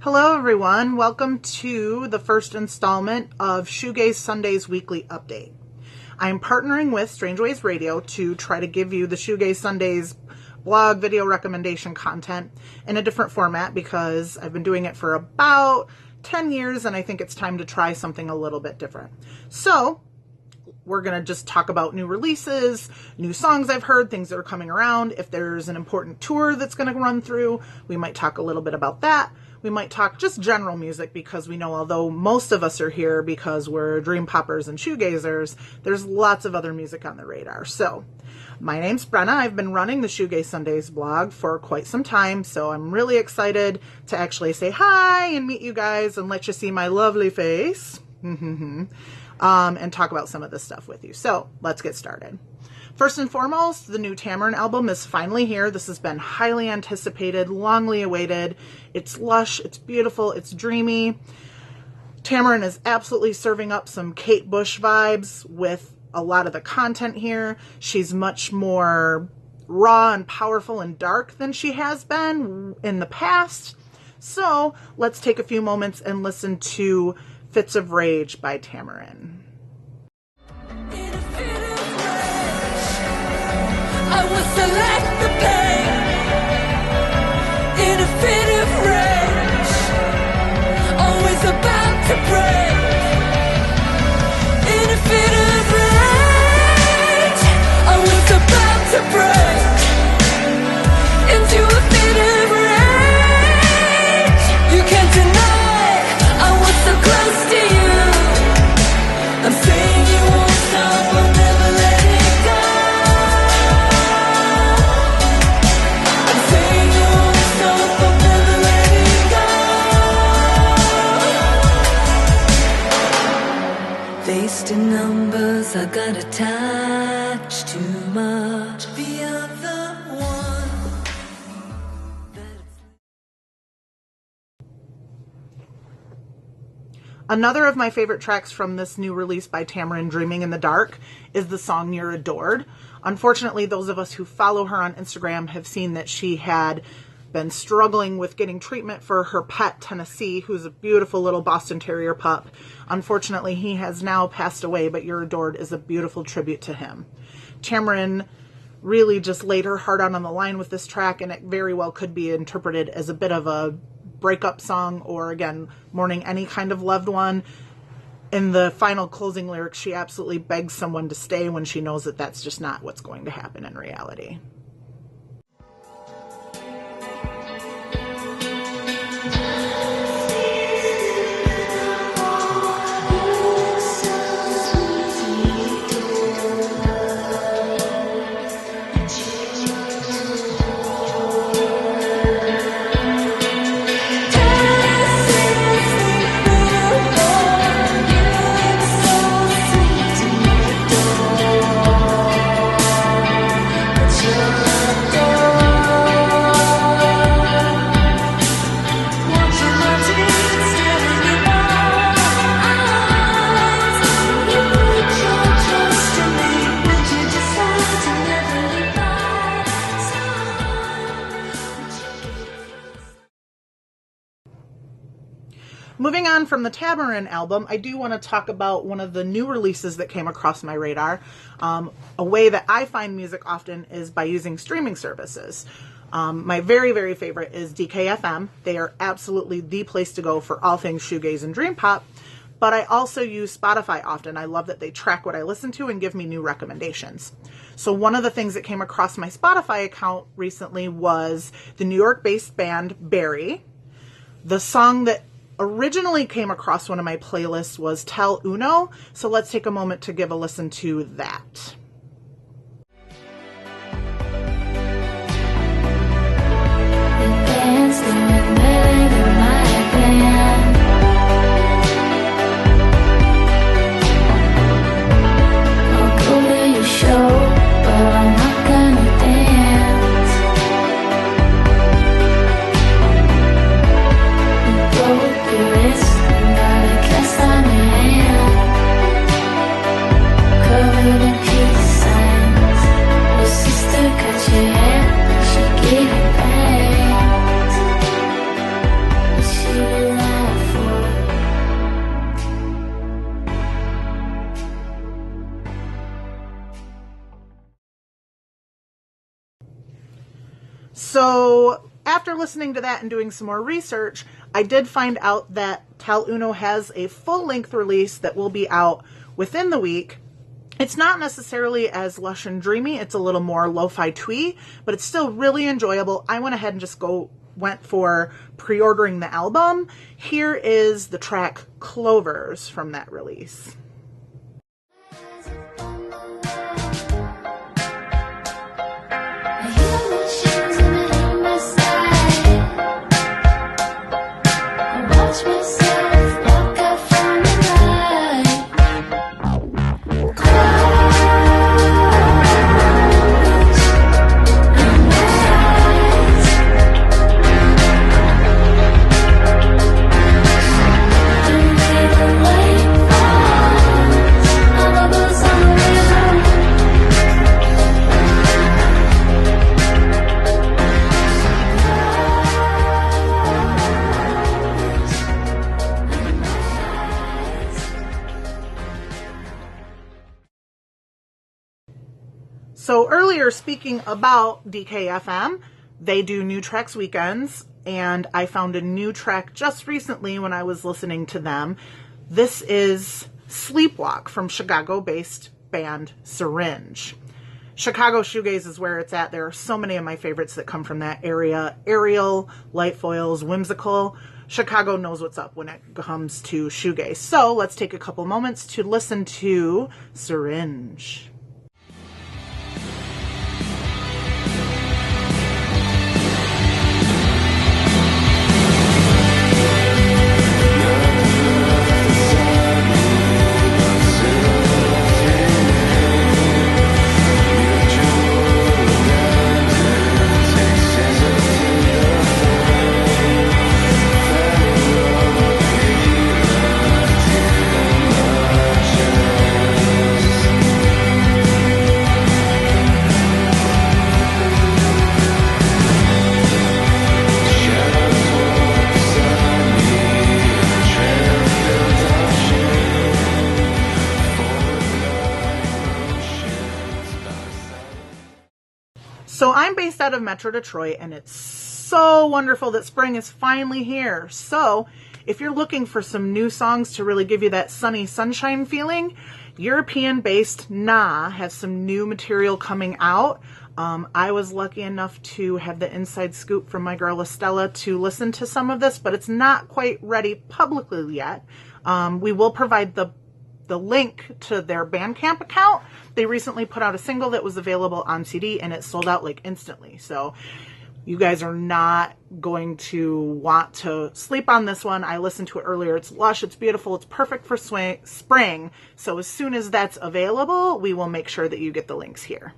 Hello everyone, welcome to the first installment of Shoegaze Sunday's weekly update. I'm partnering with Strange Ways Radio to try to give you the Shoegaze Sunday's blog video recommendation content in a different format because I've been doing it for about 10 years and I think it's time to try something a little bit different. So we're going to just talk about new releases, new songs I've heard, things that are coming around. If there's an important tour that's going to run through, we might talk a little bit about that. We might talk just general music because we know although most of us are here because we're Dreampoppers and Shoegazers, there's lots of other music on the radar. So my name's Brenna. I've been running the Shoegaze Sundays blog for quite some time, so I'm really excited to actually say hi and meet you guys and let you see my lovely face and talk about some of this stuff with you. So let's get started. First and foremost, the new Tamarin album is finally here. This has been highly anticipated, longly awaited. It's lush, it's beautiful, it's dreamy. Tamarin is absolutely serving up some Kate Bush vibes with a lot of the content here. She's much more raw and powerful and dark than she has been in the past. So let's take a few moments and listen to Fits of Rage by Tamarin. I will select the pain in a fit of rage, always about to break. In a fit of rage, I was about to break into a fit of rage. You can't deny I was so close to you. I'm saying you won't stop, I'll never let it go. Faced in numbers, I got attached too much. The other one. Another of my favorite tracks from this new release by Tamarin, Dreaming in the Dark, is the song You're Adored. Unfortunately, those of us who follow her on Instagram have seen that she had been struggling with getting treatment for her pet, Tennessee, who's a beautiful little Boston Terrier pup. Unfortunately, he has now passed away, but You're Adored is a beautiful tribute to him. Tamarin really just laid her heart out on the line with this track, and it very well could be interpreted as a bit of a breakup song or, again, mourning any kind of loved one. In the final closing lyrics, she absolutely begs someone to stay when she knows that that's just not what's going to happen in reality. Moving on from the Tamarin album, I do want to talk about one of the new releases that came across my radar. A way that I find music often is by using streaming services. My very, very favorite is DKFM. They are absolutely the place to go for all things shoegaze and Dreampop. But I also use Spotify often. I love that they track what I listen to and give me new recommendations. So one of the things that came across my Spotify account recently was the New York-based band Barry. The song that originally came across one of my playlists was Tell Uno, so let's take a moment to give a listen to that. Covered in peace. So after listening to that and doing some more research, I did find out that Tal Uno has a full-length release that will be out within the week. It's not necessarily as lush and dreamy. It's a little more lo-fi twee, but it's still really enjoyable. I went ahead and just went for pre-ordering the album. Here is the track Clovers from that release. So earlier, speaking about DKFM, they do New Tracks weekends, and I found a new track just recently when I was listening to them. This is Sleepwalk from Chicago-based band Syringe. Chicago Shoegaze is where it's at. There are so many of my favorites that come from that area. Aerial, Light Foils, Whimsical. Chicago knows what's up when it comes to shoegaze. So let's take a couple moments to listen to Syringe. So I'm based out of Metro Detroit, and it's so wonderful that spring is finally here. So if you're looking for some new songs to really give you that sunny sunshine feeling, European-based Na has some new material coming out. I was lucky enough to have the inside scoop from my girl Estella to listen to some of this, but it's not quite ready publicly yet. We will provide the link to their Bandcamp account. They recently put out a single that was available on CD, and it sold out like instantly. So you guys are not going to want to sleep on this one. I listened to it earlier. It's lush, it's beautiful, it's perfect for spring. So as soon as that's available, we will make sure that you get the links here.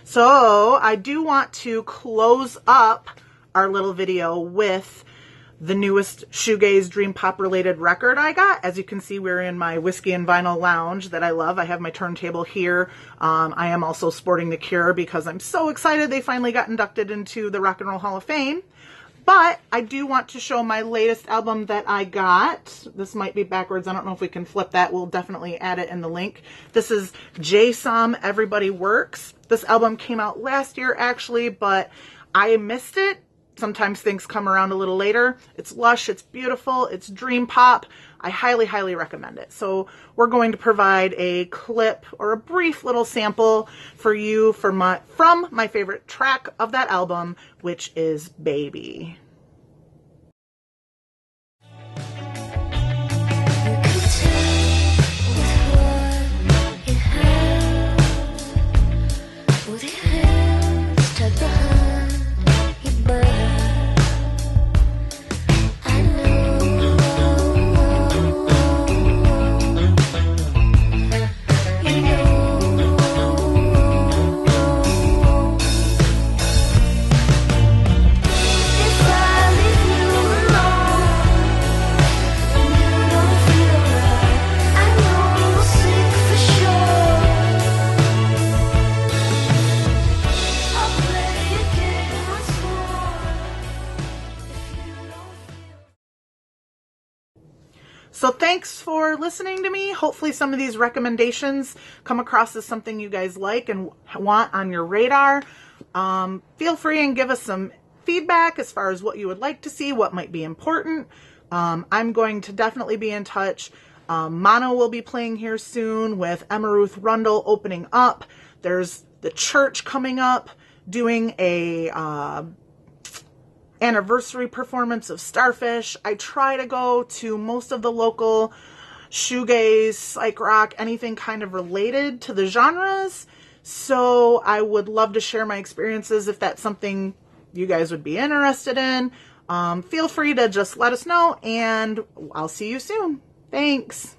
So I do want to close up our little video with the newest Shoegaze Dreampop related record I got. As you can see, we're in my whiskey and vinyl lounge that I love. I have my turntable here. I am also sporting The Cure because I'm so excited they finally got inducted into the Rock and Roll Hall of Fame. But I do want to show my latest album that I got. This might be backwards. I don't know if we can flip that. We'll definitely add it in the link. This is J-Som Everybody Works. This album came out last year actually, but I missed it. Sometimes things come around a little later. It's lush, it's beautiful, it's dream pop. I highly, highly recommend it. So we're going to provide a clip or a brief little sample for you from my favorite track of that album, which is Baby. If I So thanks for listening to me. Hopefully some of these recommendations come across as something you guys like and want on your radar. Feel free and give us some feedback as far as what you would like to see, what might be important. I'm going to definitely be in touch. Mono will be playing here soon with Emma Ruth Rundle opening up. There's the church coming up, doing a anniversary performance of Starfish. I try to go to most of the local shoegaze, psych rock, anything kind of related to the genres. So I would love to share my experiences if that's something you guys would be interested in. Feel free to just let us know, and I'll see you soon. Thanks.